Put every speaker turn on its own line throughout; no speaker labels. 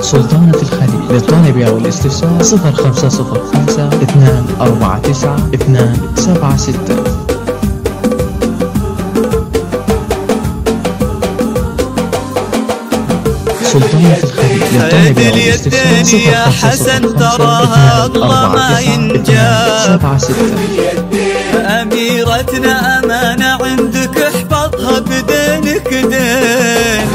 سلطانة الخليج للطالب أو الاستفسار 0505 249 276.
سلطانة الخليج للطالب أو الاستفسار
يا حسن تراها الله ما ينجاب. أميرتنا أمانة عندك احفظها بدينك دين،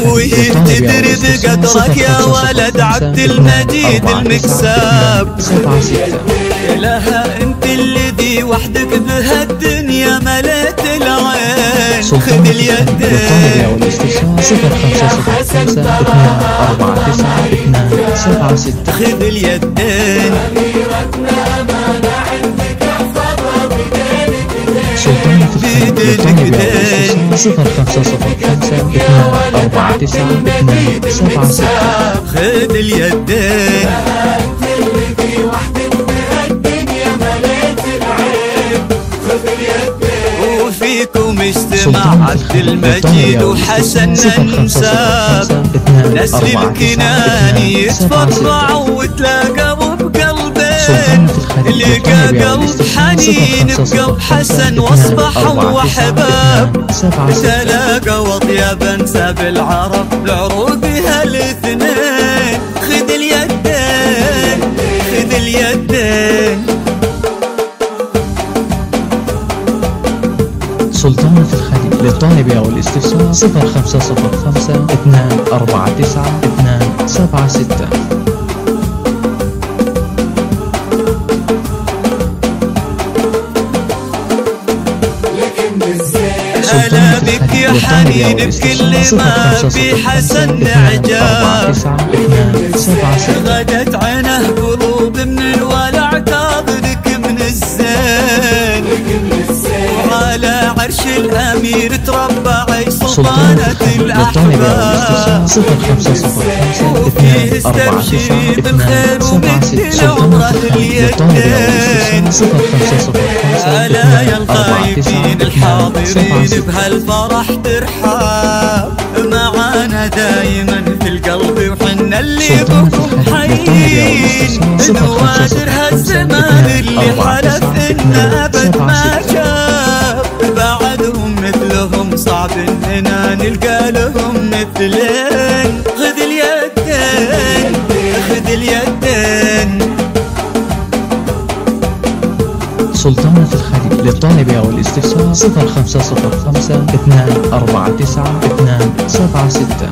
وهي بتدري بقدرك يا ولد عبد المجيد المكساب. لها انت الذي وحدك بهالدنيا مليت العين. خذ اليدين خذ اليدين
بيدك دين 0505
خذ اليدين وفيكم اجتماع عبد المجيد وحسن ننساب. نسل الكناني يتفرعوا وتلاقوا بقلبين، لقى قلب حنين بقلب حسن واصبحوا احباب. تلاقوا اطيب انساب العرب لعروضها الاثنين. خذ اليدين خذ اليدين.
سلطانة الخليج للطالب أو الاستفسار 0505 249 276.
هلا بك يا حنين بكل ما في حسن اعجاب. غدت عينه قلوب من الولع تاخذك من الزين، وعلى عرش الامير تربعي سلطانة الاحباب. وفيه استبشري بالخير ومدي عمره اليدين. ألا يا الخايفين الحاضرين بهالفرح ترحاب. معانا دايما في القلب وحنا اللي بكم حيين. نوادر هالزمان اللي حلف إنه أبد ما شاف. بعدهم مثلهم صعب إننا نلقى لهم مثلين. خذ اليدين خذ اليدين.
سلطانة الخليج للطالب أو الاستفسار 0505 249 276.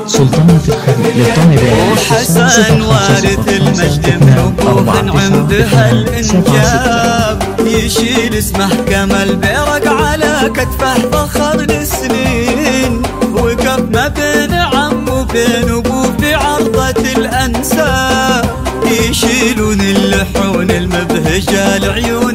سلطانة الخليج للطالب أو الاستفسار حسن وارث المجد منوبوح عندها الإنجاب. يشيل اسمه كما البرق على كتفه فخر السنين. وقف ما بين عم وبين ابوه في عرضة الأنساب. يشيلون اللحون المبهجة العيون